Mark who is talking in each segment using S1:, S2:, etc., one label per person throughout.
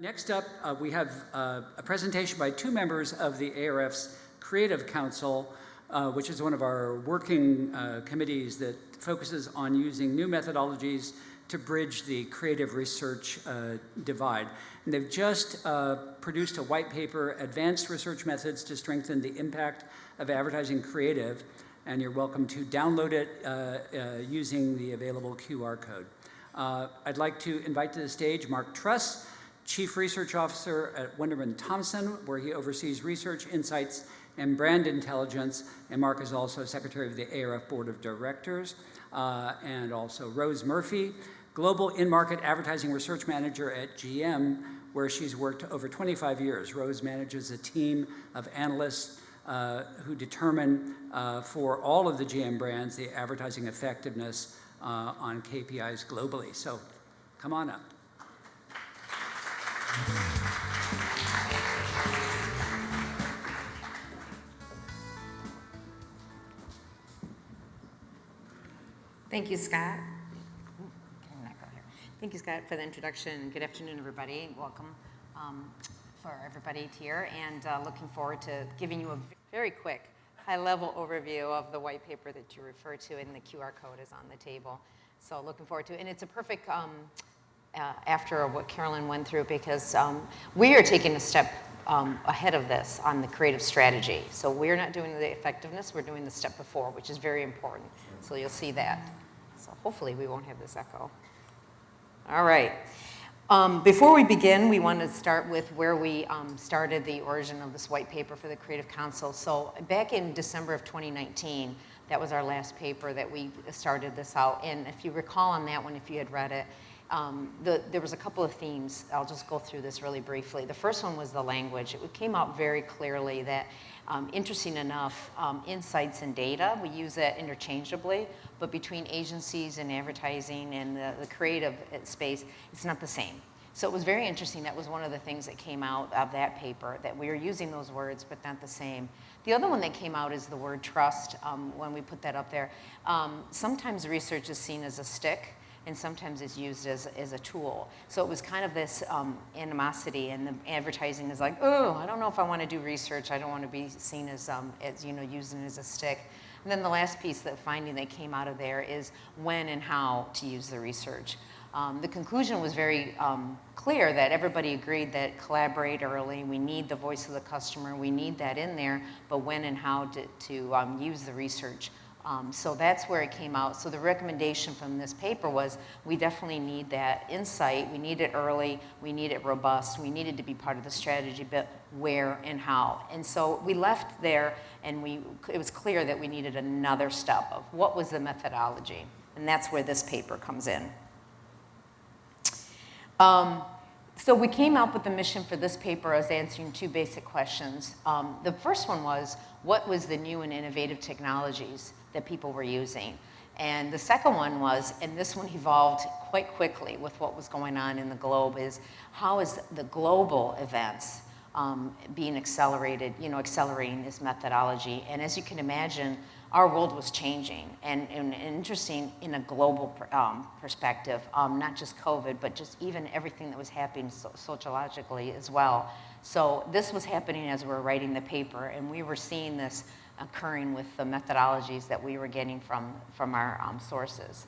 S1: Next up, we have a presentation by two members of the ARF's Creative Council, which is one of our working committees that focuses on using new methodologies to bridge the creative research divide. And they've just produced a white paper, Advanced Research Methods to Strengthen the Impact of Advertising Creative, and you're welcome to download it using the available QR code. I'd like to invite to the stage Mark Truss, Chief Research Officer at Wunderman Thompson, where he oversees research, insights, and brand intelligence. And Mark is also Secretary of the ARF Board of Directors. And also Rose Murphy, Global In-Market Advertising Research Manager at GM, where she's worked over 25 years. Rose manages a team of analysts who determine for all of the GM brands the advertising effectiveness on KPIs globally. So come on up.
S2: Thank you, Scott. Thank you, Scott, for the introduction. Good afternoon, everybody. Welcome for everybody here, and looking forward to giving you a very quick, high-level overview of the white paper that you refer to, and the QR code is on the table. So looking forward to it, and it's a perfect after what Carolyn went through, because we are taking a step ahead of this on the creative strategy. So we're not doing the effectiveness, we're doing the step before, which is very important. So you'll see that. So hopefully we won't have this echo. All right. Before we begin, we want to start with where we started the origin of this white paper for the Creative Council. So back in December of 2019, that was our last paper that we started this out. And if you recall on that one, if you had read it, there was a couple of themes. I'll just go through this really briefly. The first one was the language. It came out very clearly that, interesting enough, insights and data, we use that interchangeably, but between agencies and advertising and the creative space, it's not the same. So it was very interesting. That was one of the things that came out of that paper, that we are using those words, but not the same. The other one that came out is the word trust, when we put that up there. Sometimes research is seen as a stick, and sometimes it's used as a tool. So it was kind of this animosity, and the advertising is like, oh, I don't know if I want to do research. I don't want to be seen as using it as a stick. And then the last piece, the finding that came out of there, is when and how to use the research. The conclusion was very clear that everybody agreed that collaborate early, we need the voice of the customer, we need that in there, but when and how to use the research. So that's where it came out. So the recommendation from this paper was we definitely need that insight. We need it early. We need it robust. We need it to be part of the strategy, but where and how. And so we left there, and it was clear that we needed another step of what was the methodology. And that's where this paper comes in. So we came up with the mission for this paper as answering two basic questions. The first one was, what was the new and innovative technologies that people were using? And the second one was, and this one evolved quite quickly with what was going on in the globe, is how is the global events being accelerated, accelerating this methodology? And as you can imagine, our world was changing, and interesting in a global perspective, not just COVID, but just even everything that was happening sociologically as well. So this was happening as we were writing the paper, and we were seeing this occurring with the methodologies that we were getting from our sources.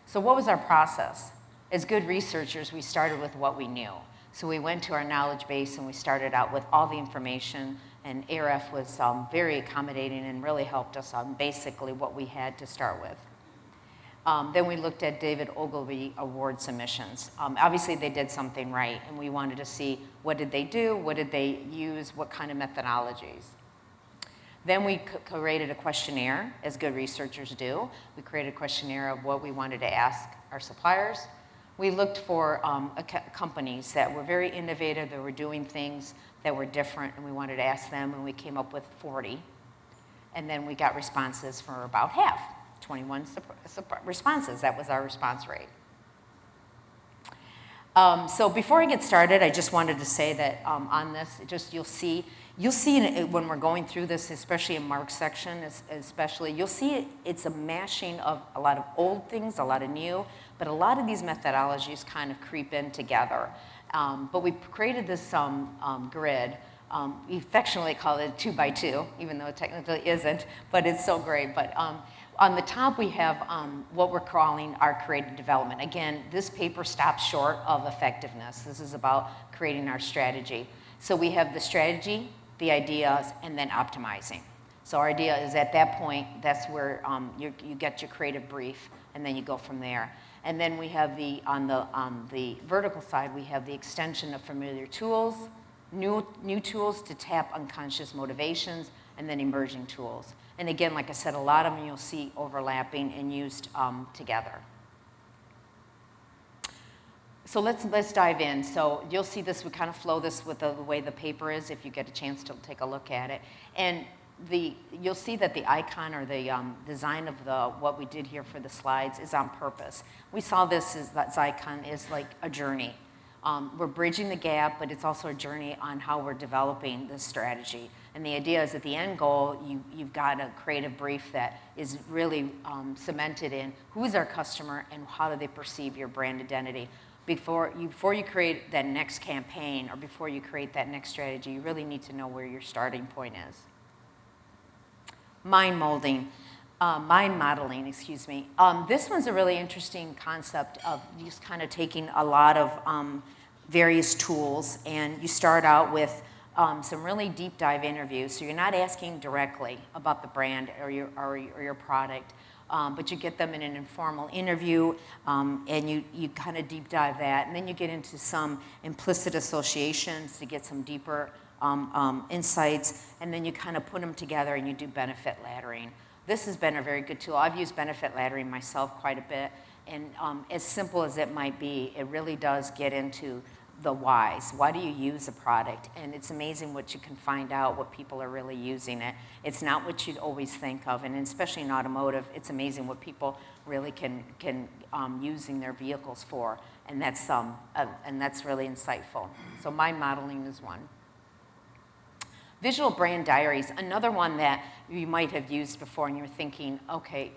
S2: So what was our process? As good researchers, we started with what we knew. So we went to our knowledge base, and we started out with all the information, and ARF was very accommodating and really helped us on basically what we had to start with. Then we looked at David Ogilvy award submissions. Obviously, they did something right, and we wanted to see what did they do, what did they use, what kind of methodologies. Then we created a questionnaire, as good researchers do. We created a questionnaire of what we wanted to ask our suppliers. We looked for companies that were very innovative, that were doing things that were different, and we wanted to ask them, and we came up with 40. And then we got responses for about half, 21 responses. That was our response rate. So before I get started, I just wanted to say that on this, you'll see when we're going through this, especially in Mark's section, especially, you'll see it's a mashing of a lot of old things, a lot of new, But a lot of these methodologies kind of creep in together. But we created this grid. We affectionately call it 2 by 2, even though it technically isn't, but it's so great. But on the top, we have what we're calling our creative development. Again, this paper stops short of effectiveness. This is about creating our strategy. So we have the strategy, the ideas, and then optimizing. So our idea is at that point, that's where you get your creative brief, and then you go from there. And then we have on the vertical side, we have the extension of familiar tools, new tools to tap unconscious motivations, and then emerging tools. And again, like I said, a lot of them you'll see overlapping and used together. So let's dive in. So you'll see this, we kind of flow this with the way the paper is if you get a chance to take a look at it. And you'll see that the icon or the design of what we did here for the slides is on purpose. We saw this as that icon is like a journey. We're bridging the gap, but it's also a journey on how we're developing this strategy. And the idea is that the end goal, you've got a creative brief that is really cemented in who's our customer and how do they perceive your brand identity. Before you create that next campaign or before you create that next strategy, you really need to know where your starting point is. Mind modeling, excuse me. This one's a really interesting concept of just kind of taking a lot of various tools, and you start out with some really deep dive interviews. So you're not asking directly about the brand or your product, but you get them in an informal interview, and you kind of deep dive that, and then you get into some implicit associations to get some deeper insights, and then you kind of put them together and you do benefit laddering. This has been a very good tool. I've used benefit laddering myself quite a bit, and as simple as it might be, it really does get into the whys. Why do you use a product? And it's amazing what you can find out, what people are really using it. It's not what you'd always think of, and especially in automotive, it's amazing what people really can using their vehicles for, and that's really insightful. So mind modeling is one. Visual brand diaries, another one that you might have used before and you're thinking, okay,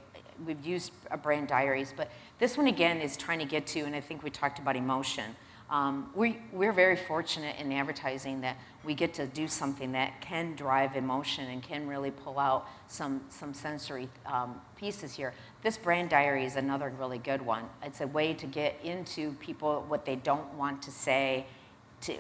S2: we've used brand diaries, but this one again is trying to get to, and I think we talked about emotion. We're very fortunate in advertising that we get to do something that can drive emotion and can really pull out some sensory pieces here. This brand diary is another really good one. It's a way to get into people what they don't want to say,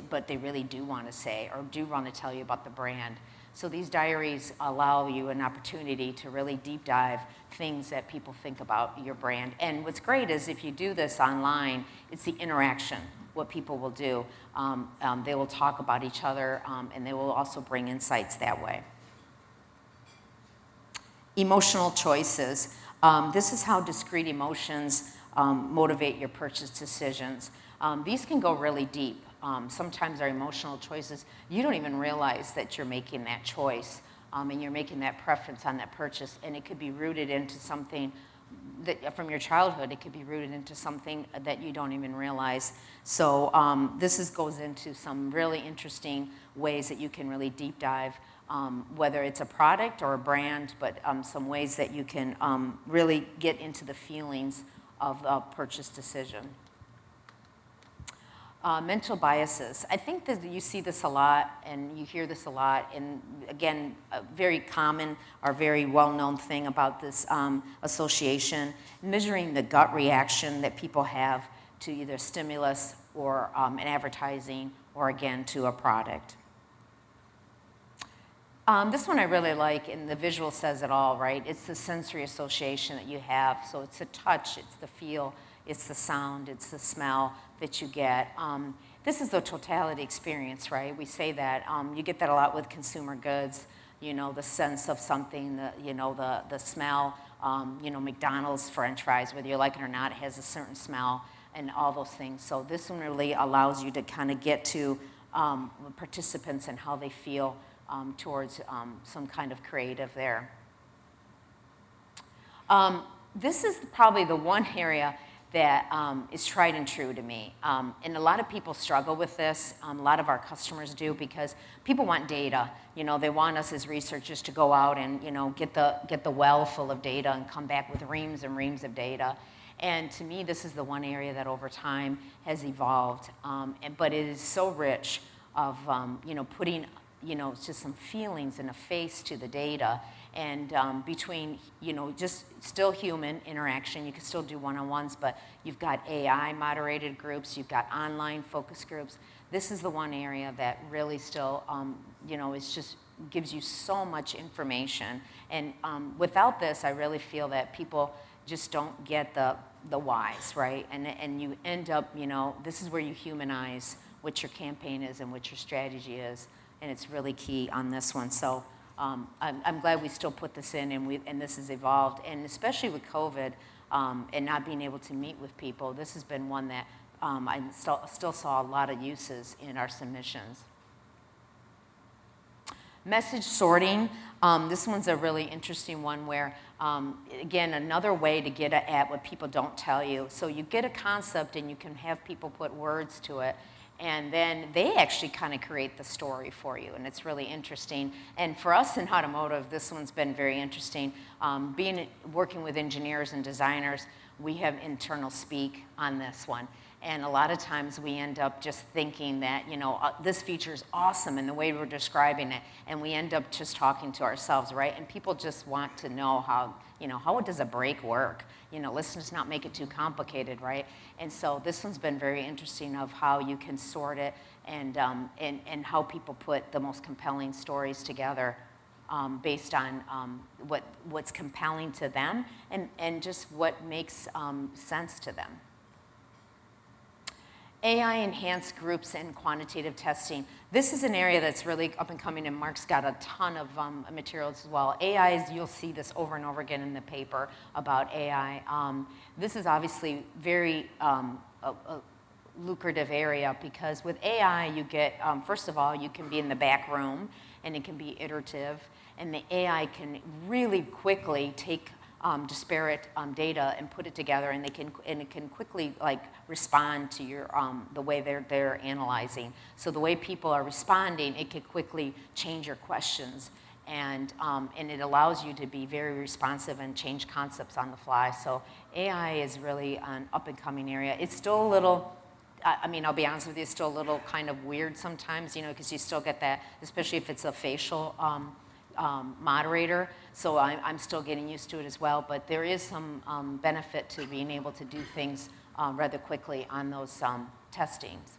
S2: but they really do want to say or do want to tell you about the brand. So these diaries allow you an opportunity to really deep dive things that people think about your brand. And what's great is if you do this online, it's the interaction, what people will do. They will talk about each other, and they will also bring insights that way. Emotional choices. This is how discrete emotions motivate your purchase decisions. These can go really deep. Sometimes our emotional choices, you don't even realize that you're making that choice, and you're making that preference on that purchase, and it could be rooted into something that from your childhood. It could be rooted into something that you don't even realize. So this goes into some really interesting ways that you can really deep dive, whether it's a product or a brand, but some ways that you can really get into the feelings of a purchase decision. Mental biases. I think that you see this a lot and you hear this a lot, and again, a very common or very well-known thing about this association, measuring the gut reaction that people have to either stimulus or an advertising or again to a product. This one I really like, and the visual says it all, right? It's the sensory association that you have. So it's the touch, it's the feel, it's the sound, it's the smell that you get. This is the totality experience, right? We say that. You get that a lot with consumer goods, you know, the sense of something, the smell. McDonald's French fries, whether you like it or not, has a certain smell and all those things. So this one really allows you to kind of get to participants and how they feel towards some kind of creative there. This is probably the one area that is tried and true to me. And a lot of people struggle with this. A lot of our customers do, because people want data. They want us as researchers to go out and get the well full of data and come back with reams and reams of data. And to me, this is the one area that over time has evolved, but it is so rich of, putting, just some feelings and a face to the data. And between, just still human interaction, you can still do one-on-ones, but you've got AI moderated groups, you've got online focus groups. This is the one area that really still, is just gives you so much information. And without this, I really feel that people just don't get the whys, right? And you end up, this is where you humanize what your campaign is and what your strategy is, and it's really key on this one. So I'm glad we still put this in, and this has evolved, and especially with COVID and not being able to meet with people, this has been one that I still saw a lot of uses in our submissions. Message sorting, this one's a really interesting one where, again, another way to get at what people don't tell you. So you get a concept and you can have people put words to it, and then they actually kind of create the story for you, and it's really interesting. And for us in automotive, this one's been very interesting. Working with engineers and designers, we have internal speak on this one. And a lot of times we end up just thinking that, this feature is awesome in the way we're describing it, and we end up just talking to ourselves, right? And people just want to know how does a brake work? Let's just not make it too complicated, right? And so this one's been very interesting of how you can sort it and how people put the most compelling stories together based on what's compelling to them and just what makes sense to them. AI-enhanced groups and quantitative testing. This is an area that's really up and coming, and Mark's got a ton of materials as well. AI, you'll see this over and over again in the paper about AI. This is obviously very a lucrative area because with AI, you get, first of all, you can be in the back room, and it can be iterative, and the AI can really quickly take disparate data and put it together, and it can quickly respond to your the way they're analyzing. So the way people are responding, it can quickly change your questions, and it allows you to be very responsive and change concepts on the fly. So AI is really an up and coming area. It's still a little. I'll be honest with you, it's still a little kind of weird sometimes, because you still get that, especially if it's a facial moderator. So I'm still getting used to it as well, but there is some benefit to being able to do things rather quickly on those testings.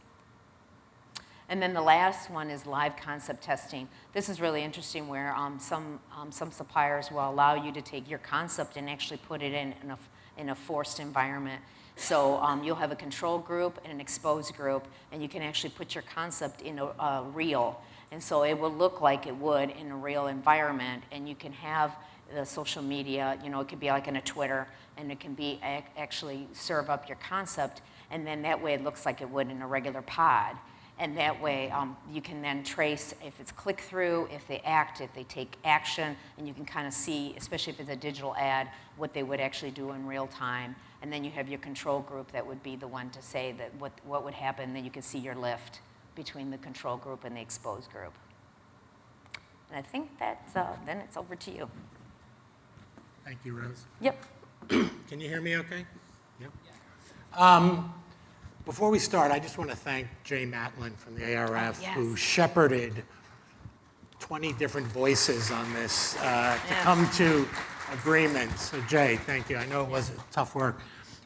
S2: And then the last one is live concept testing. This is really interesting where some suppliers will allow you to take your concept and actually put it in a forced environment. So you'll have a control group and an exposed group, and you can actually put your concept in a reel. And so it will look like it would in a real environment, and you can have the social media, it could be like in a Twitter, and it can be actually serve up your concept, and then that way it looks like it would in a regular pod. And that way you can then trace if it's click-through, if they act, if they take action, and you can kind of see, especially if it's a digital ad, what they would actually do in real time. And then you have your control group that would be the one to say that what would happen, then you can see your lift between the control group and the exposed group. And I think that's, then it's over to you.
S3: Thank you, Rose.
S2: Yep.
S3: Can you hear me okay? Yep. Before we start, I just want to thank Jay Matlin from the ARF,
S2: yes.
S3: who shepherded 20 different voices on this to come to agreement. So Jay, thank you. I know it was tough work.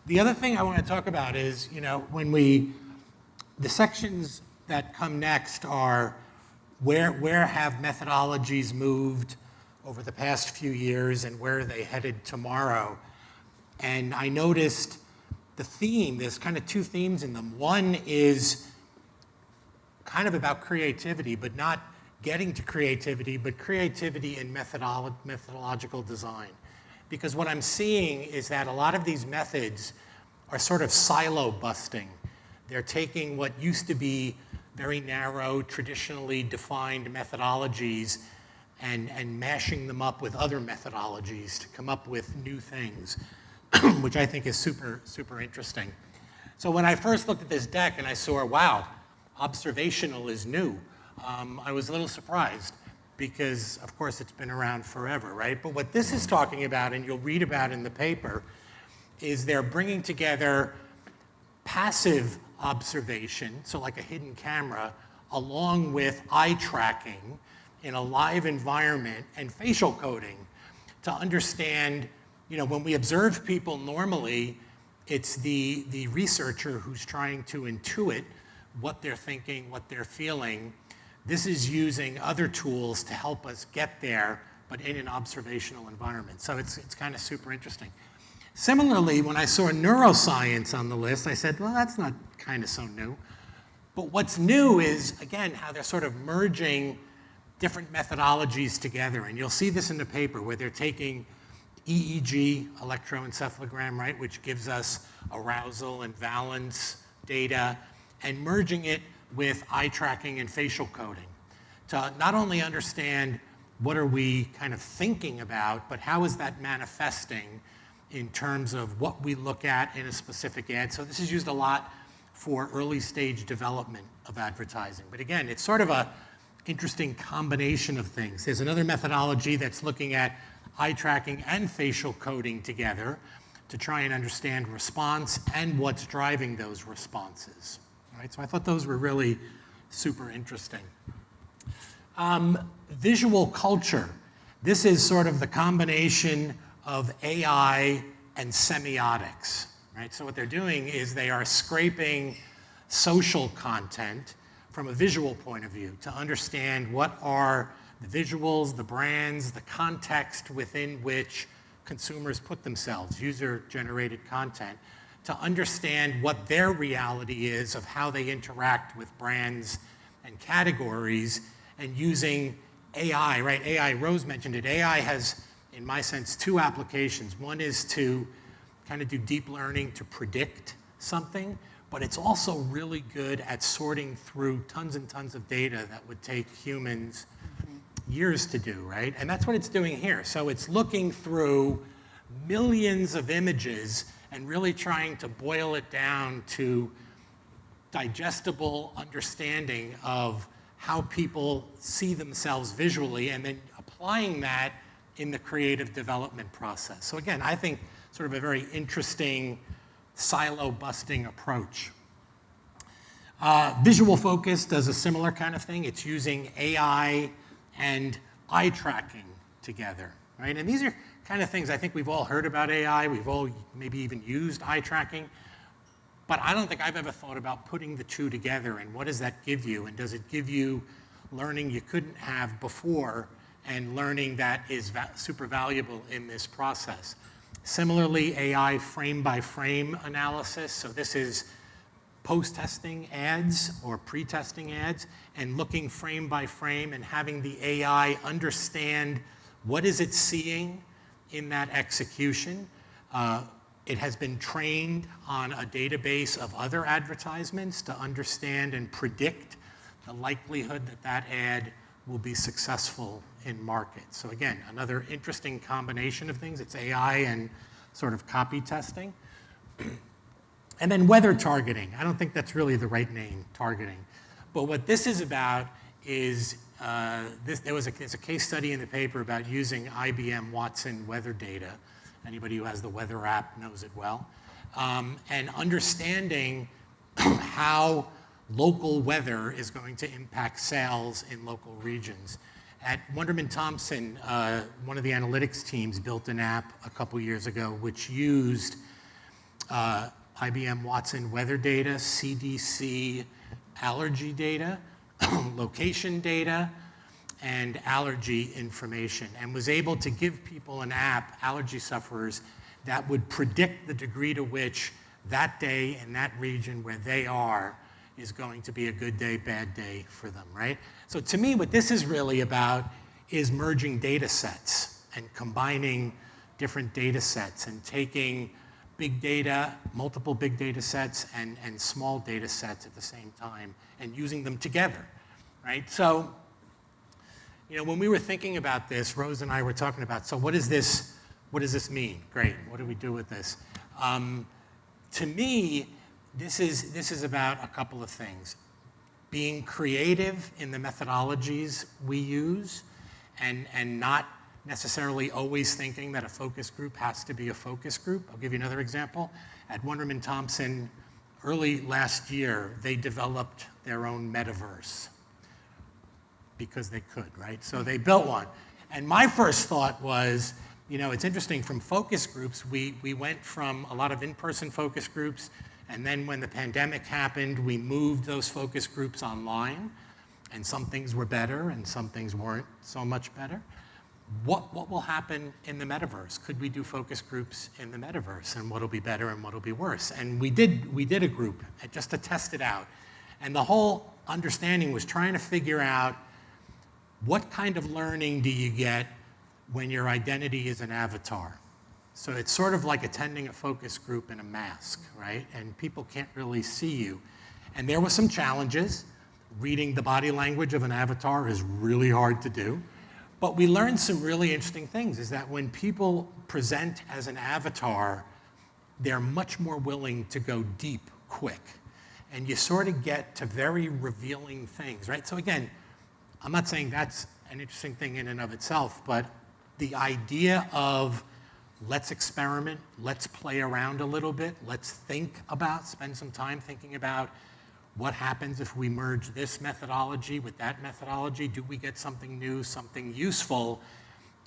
S3: The other thing I want to talk about is, when the sections that come next are where have methodologies moved over the past few years and where are they headed tomorrow? And I noticed the theme, there's kind of two themes in them. One is kind of about creativity, but not getting to creativity, but creativity in methodological design. Because what I'm seeing is that a lot of these methods are sort of silo busting. They're taking what used to be very narrow, traditionally defined methodologies and mashing them up with other methodologies to come up with new things, which I think is super, super interesting. So when I first looked at this deck and I saw, wow, observational is new, I was a little surprised because, of course, it's been around forever, right? But what this is talking about, and you'll read about in the paper, is they're bringing together passive observation, so like a hidden camera, along with eye tracking in a live environment and facial coding to understand, when we observe people normally, it's the researcher who's trying to intuit what they're thinking, what they're feeling. This is using other tools to help us get there, but in an observational environment. So it's kind of super interesting. Similarly, when I saw neuroscience on the list, I said, well, that's not kind of so new. But what's new is, again, how they're sort of merging different methodologies together. And you'll see this in the paper where they're taking EEG, electroencephalogram, right, which gives us arousal and valence data, and merging it with eye tracking and facial coding to not only understand what are we kind of thinking about, but how is that manifesting in terms of what we look at in a specific ad. So this is used a lot for early stage development of advertising. But again, it's sort of a interesting combination of things. There's another methodology that's looking at eye tracking and facial coding together to try and understand response and what's driving those responses. All right, so I thought those were really super interesting. Visual culture. This is sort of the combination of AI and semiotics, right? So what they're doing is they are scraping social content from a visual point of view to understand what are the visuals, the brands, the context within which consumers put themselves, user-generated content, to understand what their reality is of how they interact with brands and categories, and using AI, right? AI, Rose mentioned it. AI has, in my sense, two applications. One is to kind of do deep learning to predict something, but it's also really good at sorting through tons and tons of data that would take humans years to do, right? And that's what it's doing here. So it's looking through millions of images and really trying to boil it down to digestible understanding of how people see themselves visually, and then applying that in the creative development process. So again, I think sort of a very interesting silo-busting approach. Visual Focus does a similar kind of thing. It's using AI and eye tracking together, right? And these are kind of things I think we've all heard about AI. We've all maybe even used eye tracking. But I don't think I've ever thought about putting the two together and what does that give you? And does it give you learning you couldn't have before and learning that is super valuable in this process? Similarly, AI frame-by-frame analysis. So this is post-testing ads or pre-testing ads and looking frame by frame and having the AI understand what is it seeing in that execution. It has been trained on a database of other advertisements to understand and predict the likelihood that that ad will be successful in market. So again, another interesting combination of things. It's AI and sort of copy testing. And then weather targeting. I don't think that's really the right name, targeting. But what this is about is, there's a case study in the paper about using IBM Watson weather data. Anybody who has the weather app knows it well. And understanding how local weather is going to impact sales in local regions. At Wunderman Thompson, one of the analytics teams built an app a couple years ago which used IBM Watson weather data, CDC allergy data, location data, and allergy information, and was able to give people an app, allergy sufferers, that would predict the degree to which that day in that region where they are is going to be a good day, bad day for them, right? So to me, what this is really about is merging data sets and combining different data sets and taking big data, multiple big data sets and small data sets at the same time and using them together, right? So, when we were thinking about this, Rose and I were talking about, so what does this mean? Great, what do we do with this? To me, this is about a couple of things. Being creative in the methodologies we use and not necessarily always thinking that a focus group has to be a focus group. I'll give you another example. At Wunderman Thompson, early last year, they developed their own metaverse because they could, right? So they built one. And my first thought was, you know, it's interesting, from focus groups, we went from a lot of in-person focus groups, and then when the pandemic happened, we moved those focus groups online, and some things were better and some things weren't so much better. What will happen in the metaverse? Could we do focus groups in the metaverse, and what'll be better and what'll be worse? And we did a group just to test it out. And the whole understanding was trying to figure out what kind of learning do you get when your identity is an avatar. So it's sort of like attending a focus group in a mask, right? And people can't really see you. And there were some challenges. Reading the body language of an avatar is really hard to do. But we learned some really interesting things, is that when people present as an avatar, they're much more willing to go deep quick. And you sort of get to very revealing things, right? So again, I'm not saying that's an interesting thing in and of itself, but the idea of let's experiment, let's play around a little bit, let's spend some time thinking about what happens if we merge this methodology with that methodology? Do we get something new, something useful?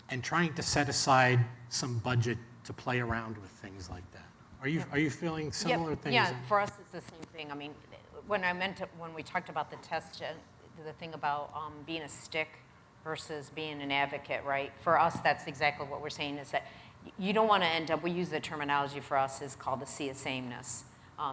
S3: And trying to set aside some budget to play around with things like that. Are you feeling similar things?
S2: Yeah, for us it's the same thing. I mean, when we talked about the test, the thing about being a stick versus being an advocate, right? For us, that's exactly what we're saying, is that you don't want to end up, we use the terminology for us is called the sea of sameness.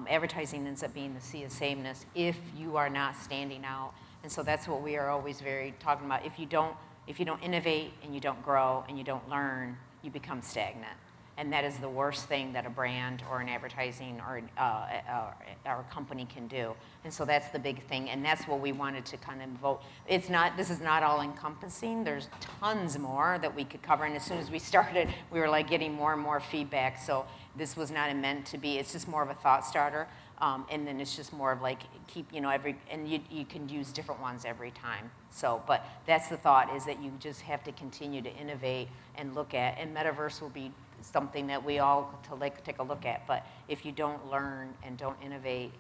S2: Advertising ends up being the sea of sameness if you are not standing out. And so that's what we are always very talking about. If you don't innovate and you don't grow and you don't learn, you become stagnant. And that is the worst thing that a brand or an advertising or a company can do. And so that's the big thing, and that's what we wanted to kind of vote. This is not all encompassing. There's tons more that we could cover, and as soon as we started, we were like getting more and more feedback. So this was not meant to be, it's just more of a thought starter. And then it's just more of like, and you can use different ones every time. So, but that's the thought, is that you just have to continue to innovate and look at, and metaverse will be something that we all take a look at. But if you don't learn and don't innovate,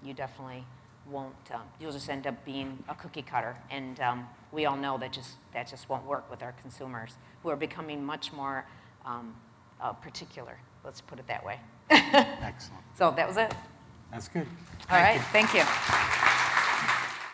S2: you definitely won't, you'll just end up being a cookie cutter. And we all know that just won't work with our consumers, who are becoming much more particular. Let's put it that way.
S3: Excellent.
S2: So that was it.
S3: That's good.
S2: All right, thank you.